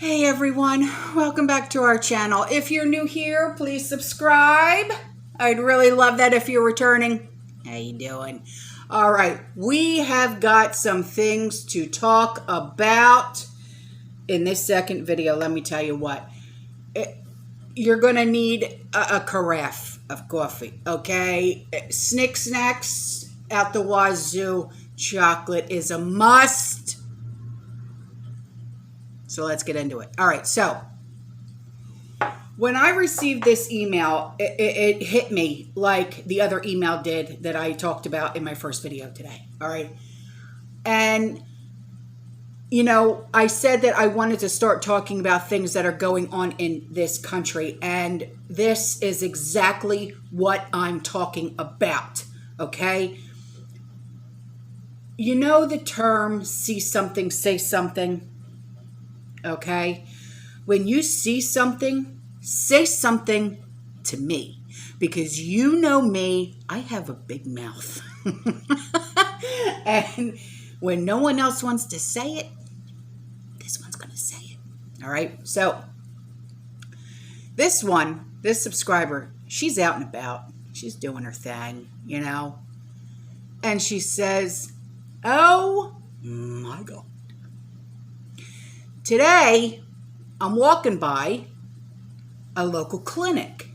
Hey everyone, welcome back to our channel. If you're new here, please subscribe. I'd really love that if you're returning. How you doing? All right, we have got some things to talk about in this second video. Let me tell you what. You're going to need a carafe of coffee, okay? Snick snacks out the wazoo. Chocolate is a must. So let's get into it. All right, so when I received this email, it hit me like the other email did that I talked about in my first video today. All right. And, you know, I said that I wanted to start talking about things that are going on in this country. And this is exactly what I'm talking about. Okay. You know the term, see something, say something. Okay, when you see something, say something to me, because you know me, I have a big mouth. And when no one else wants to say it, this one's going to say it. All right, so this subscriber, she's out and about. She's doing her thing, you know, and she says, oh my God. Today, I'm walking by a local clinic.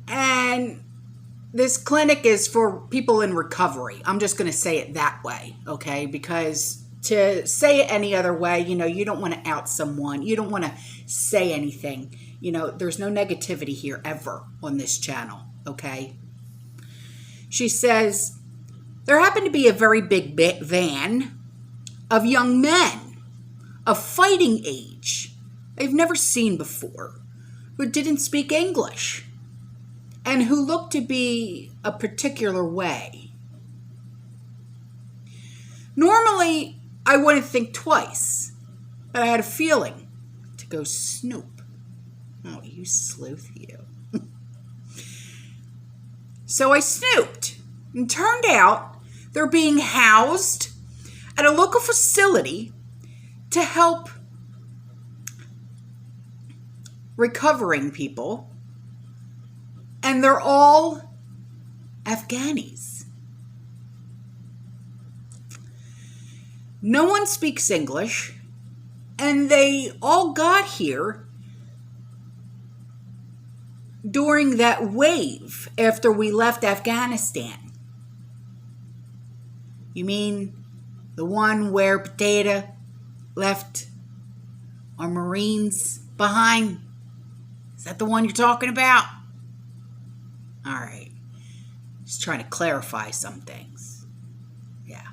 And this clinic is for people in recovery. I'm just going to say it that way, okay? Because to say it any other way, you know, you don't want to out someone. You don't want to say anything. You know, there's no negativity here ever on this channel, okay? She says, there happened to be a very big van of young men of fighting age they've never seen before, who didn't speak English, and who looked to be a particular way. Normally, I wouldn't think twice, but I had a feeling to go snoop. Oh, you sleuth, you. So I snooped, and turned out they're being housed at a local facility to help recovering people, and they're all Afghanis. No one speaks English, and they all got here during that wave after we left Afghanistan. You mean the one where Potato left our Marines behind? Is that the one you're talking about? All right. Just trying to clarify some things. Yeah.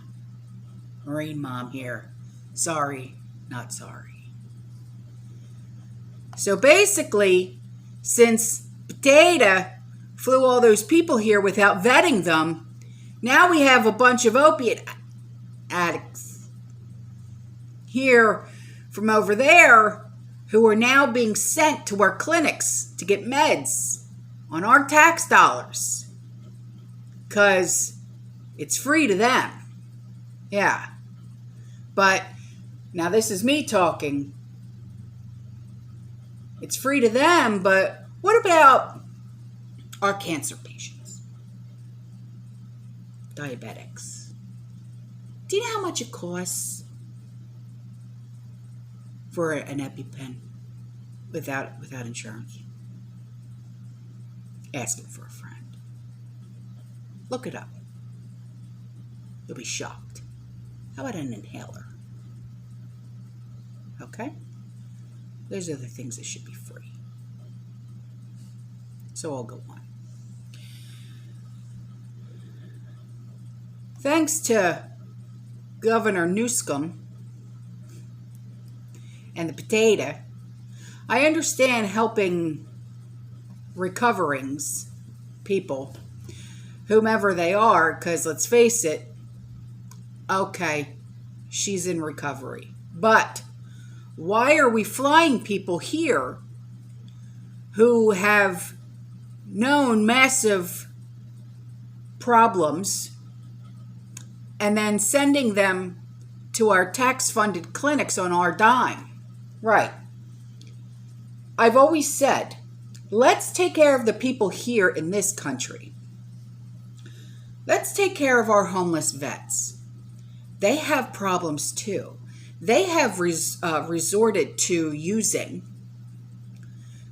Marine mom here. Sorry, not sorry. So basically, since Potato flew all those people here without vetting them, now we have a bunch of opiate addicts here from over there who are now being sent to our clinics to get meds on our tax dollars, because it's free to them. Yeah. But now this is me talking. It's free to them, but what about our cancer patients? Diabetics. Do you know how much it costs for an EpiPen without insurance? Ask it for a friend. Look it up. You'll be shocked. How about an inhaler? Okay? Those are the things that should be free. So I'll go on. Thanks to Governor Newsom and the Potato, I understand helping recoverings people, whomever they are, because let's face it, okay, she's in recovery. But why are we flying people here who have known massive problems and then sending them to our tax-funded clinics on our dime. Right. I've always said, let's take care of the people here in this country. Let's take care of our homeless vets. They have problems too. They have resorted to using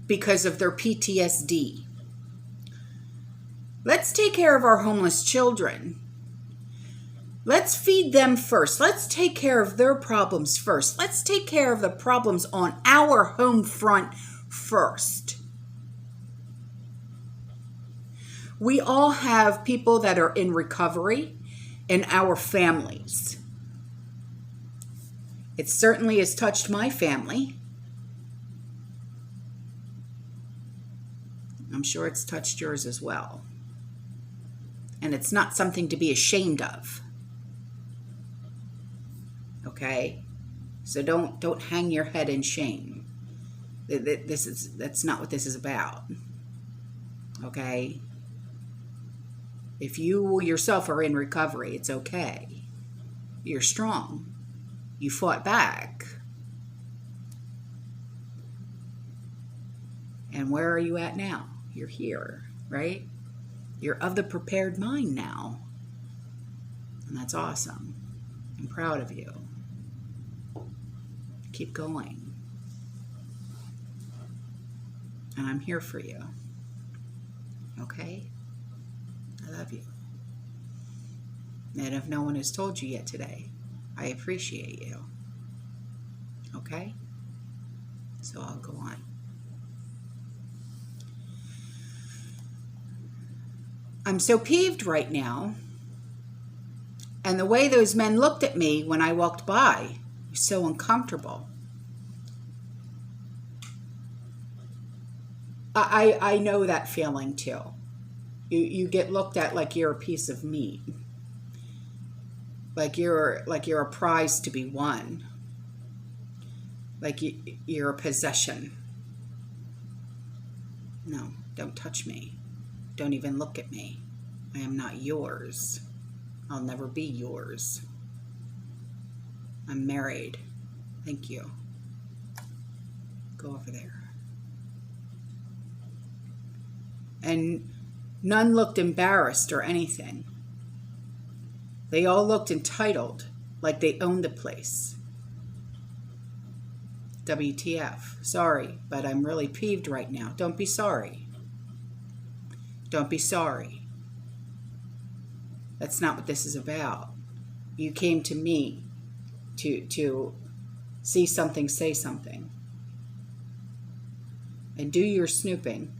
because of their PTSD. Let's take care of our homeless children. Let's feed them first. Let's take care of their problems first. Let's take care of the problems on our home front first. We all have people that are in recovery in our families. It certainly has touched my family. I'm sure it's touched yours as well. And it's not something to be ashamed of. Okay? So don't hang your head in shame. That's not what this is about. Okay? If you yourself are in recovery, it's okay. You're strong. You fought back. And where are you at now? You're here, right? You're of the prepared mind now. And that's awesome. I'm proud of you. Keep going. And I'm here for you. Okay? I love you. And if no one has told you yet today, I appreciate you. Okay? So I'll go on. I'm so peeved right now. And the way those men looked at me when I walked by was so uncomfortable. I know that feeling too. You get looked at like you're a piece of meat. Like you're a prize to be won. Like you're a possession. No, don't touch me. Don't even look at me. I am not yours. I'll never be yours. I'm married. Thank you. Go over there. And none looked embarrassed or anything. They all looked entitled, like they owned the place. WTF. Sorry, but I'm really peeved right now. Don't be sorry. Don't be sorry. That's not what this is about. You came to me to see something, say something. And do your snooping.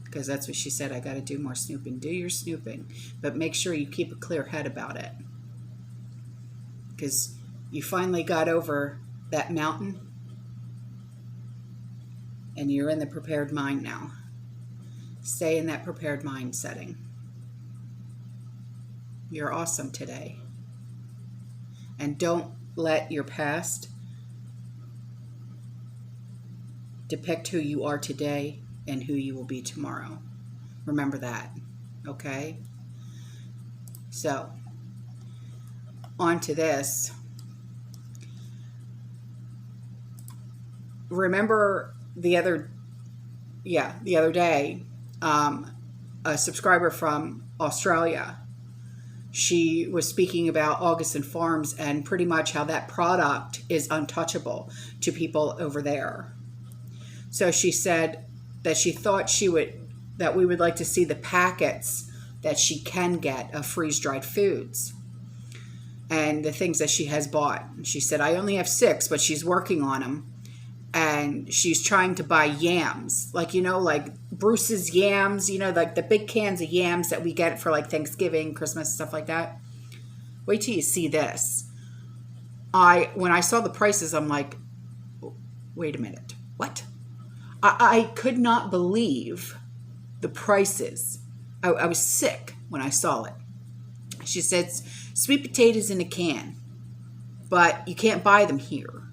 Because that's what she said, I got to do more snooping. Do your snooping. But make sure you keep a clear head about it. Because you finally got over that mountain. And you're in the prepared mind now. Stay in that prepared mind setting. You're awesome today. And don't let your past depict who you are today and who you will be tomorrow. Remember that, okay? So, on to this. Remember the other day, a subscriber from Australia, she was speaking about Augustin Farms and pretty much how that product is untouchable to people over there. So she said that she thought that we would like to see the packets that she can get of freeze-dried foods and the things that she has bought. She said, I only have 6, but she's working on them. And she's trying to buy yams, like Bruce's yams, like the big cans of yams that we get for like Thanksgiving, Christmas, stuff like that. Wait till you see this. When I saw the prices, I'm like, wait a minute, what? I could not believe the prices. I was sick when I saw it. She said, sweet potatoes in a can, but you can't buy them here.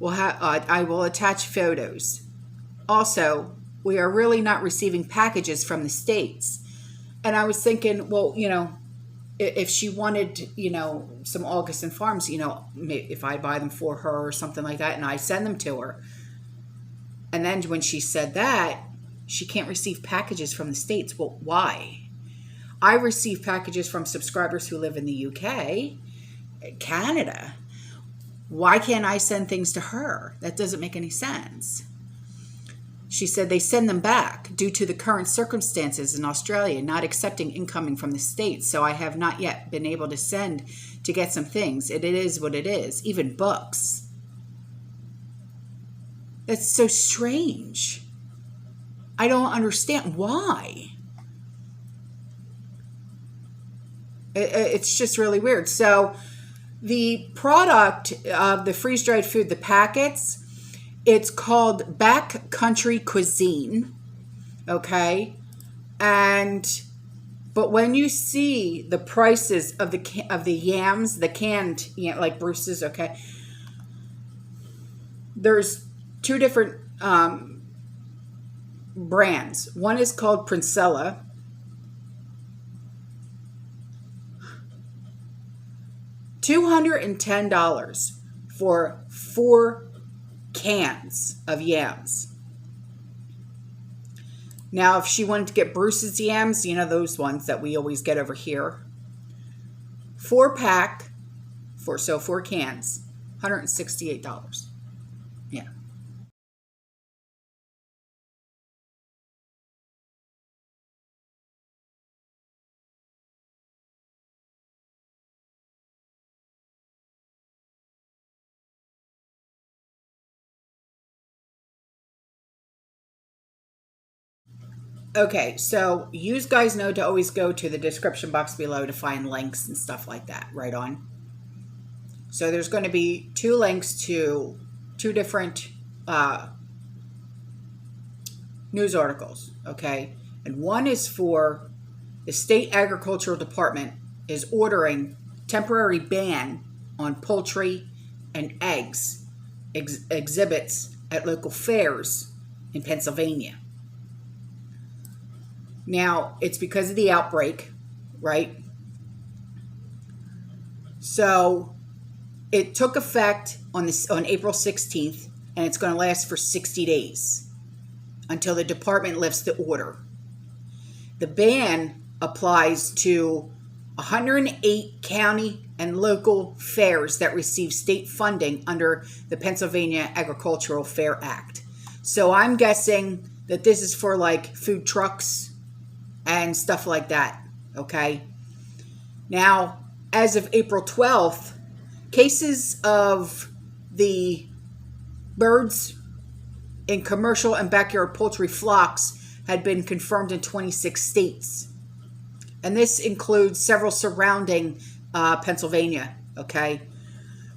I will attach photos. Also, we are really not receiving packages from the States. And I was thinking, well, if she wanted, some Augustin Farms, if I buy them for her or something like that, and I send them to her. And then when she said that, she can't receive packages from the States. Well, why? I receive packages from subscribers who live in the UK, Canada. Why can't I send things to her? That doesn't make any sense. She said they send them back due to the current circumstances in Australia, not accepting incoming from the States. So I have not yet been able to send to get some things. It is what it is, even books. That's so strange. I don't understand why. It's just really weird. So the product of the freeze-dried food, the packets, it's called Backcountry Cuisine, okay? But when you see the prices of the yams, the canned, like Bruce's, okay? There's two different brands. One is called Princella. $210 for 4 cans of yams. Now, if she wanted to get Bruce's yams, those ones that we always get over here, 4-pack, 4 cans, $168. Yeah. Okay, so you guys know to always go to the description box below to find links and stuff like that, right on? So there's going to be 2 links to 2 different news articles, okay? And one is for the State Agricultural Department is ordering temporary ban on poultry and eggs exhibits at local fairs in Pennsylvania. Now, it's because of the outbreak, right? So it took effect on April 16th, and it's going to last for 60 days until the department lifts the order. The ban applies to 108 county and local fairs that receive state funding under the Pennsylvania Agricultural Fair Act. So I'm guessing that this is for like food trucks and stuff like that, okay? Now, as of April 12th, cases of the birds in commercial and backyard poultry flocks had been confirmed in 26 states. And this includes several surrounding Pennsylvania, okay?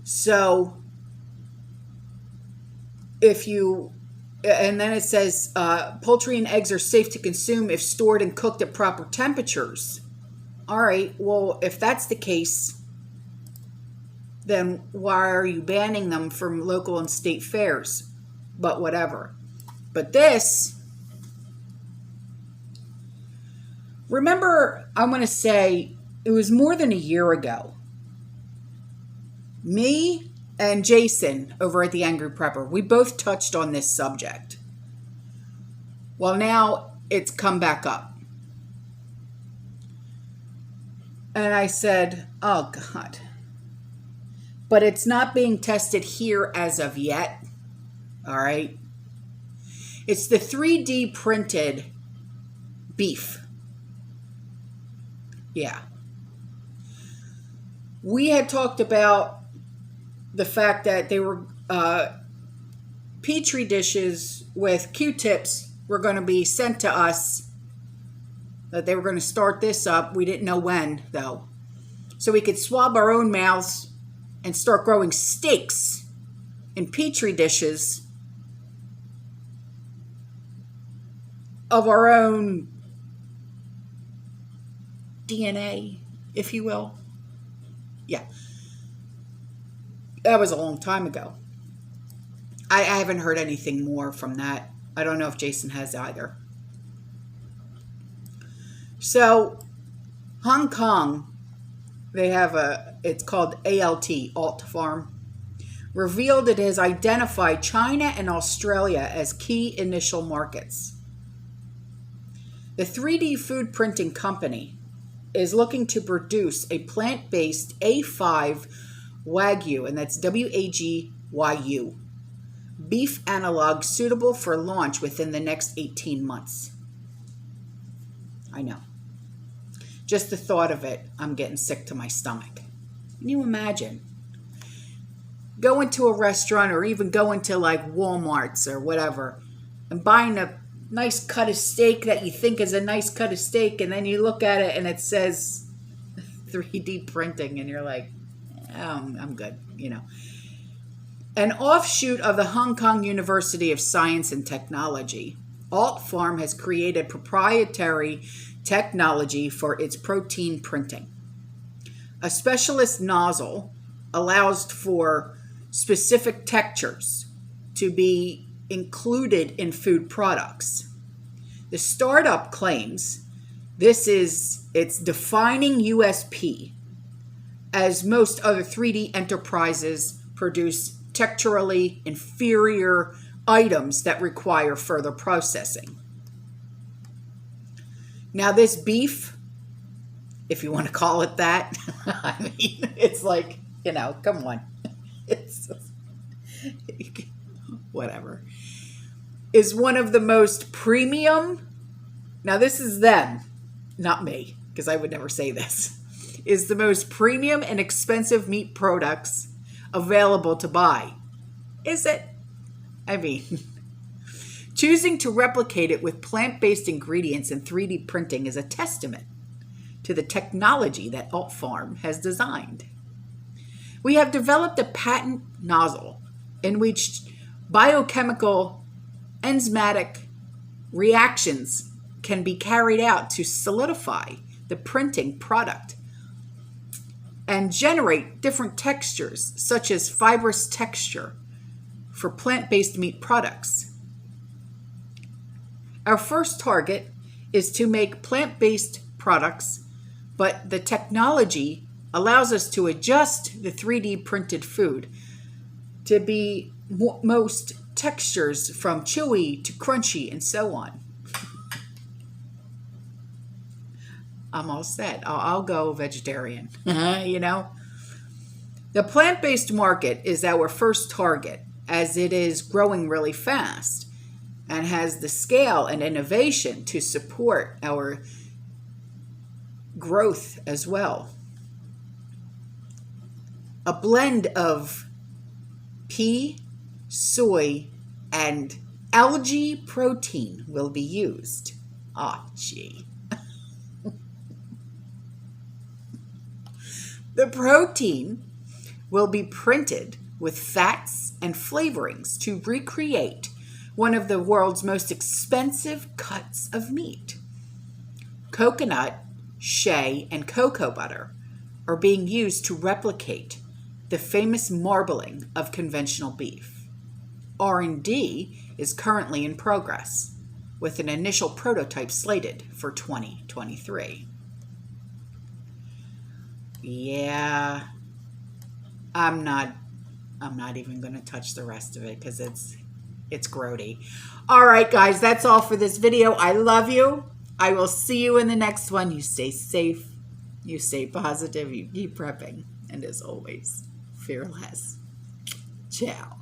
So, and then it says, poultry and eggs are safe to consume if stored and cooked at proper temperatures. All right, well, if that's the case, then why are you banning them from local and state fairs? But whatever. But this, remember, I'm going to say it was more than a year ago. Me and Jason over at the Angry Prepper, we both touched on this subject. Well, now it's come back up. And I said, oh God. But it's not being tested here as of yet. All right. It's the 3D printed beef. Yeah. We had talked about the fact that they were Petri dishes with Q-tips were going to be sent to us, that they were going to start this up. We didn't know when, though. So we could swab our own mouths and start growing steaks in Petri dishes of our own DNA, if you will. Yeah. That was a long time ago. I haven't heard anything more from that. I don't know if Jason has either. So, Hong Kong They have it's called Alt Farm, revealed it has identified China and Australia as key initial markets. The 3D food printing company is looking to produce a plant-based A5 Wagyu, and that's Wagyu, beef analog suitable for launch within the next 18 months. I know. Just the thought of it, I'm getting sick to my stomach. Can you imagine? Go into a restaurant or even go into like Walmart's or whatever and buying a nice cut of steak that you think is a nice cut of steak, and then you look at it and it says 3D printing and you're like, oh, I'm good, you know. An offshoot of the Hong Kong University of Science and Technology, Alt Farm has created proprietary technology for its protein printing. A specialist nozzle allows for specific textures to be included in food products. The startup claims this is its defining USP, as most other 3D enterprises produce texturally inferior items that require further processing. Now this beef, if you want to call it that, I mean, it's like, you know, come on. It's whatever. Is one of the most premium, now this is them, not me, because I would never say this, is the most premium and expensive meat products available to buy. Is it? I mean, choosing to replicate it with plant-based ingredients and 3D printing is a testament to the technology that Alt Farm has designed. We have developed a patent nozzle in which biochemical enzymatic reactions can be carried out to solidify the printing product and generate different textures, such as fibrous texture for plant-based meat products. Our first target is to make plant-based products, but the technology allows us to adjust the 3D printed food to be most textures from chewy to crunchy and so on. I'm all set. I'll go vegetarian, you know. The plant-based market is our first target, as it is growing really fast and has the scale and innovation to support our growth as well. A blend of pea, soy, and algae protein will be used. Ah, gee. The protein will be printed with fats and flavorings to recreate one of the world's most expensive cuts of meat. Coconut, shea, and cocoa butter are being used to replicate the famous marbling of conventional beef. R&D is currently in progress, with an initial prototype slated for 2023. Yeah, I'm not even going to touch the rest of it because it's grody. All right, guys, that's all for this video. I love you. I will see you in the next one. You stay safe, you stay positive, you keep prepping, and as always, fearless. Ciao.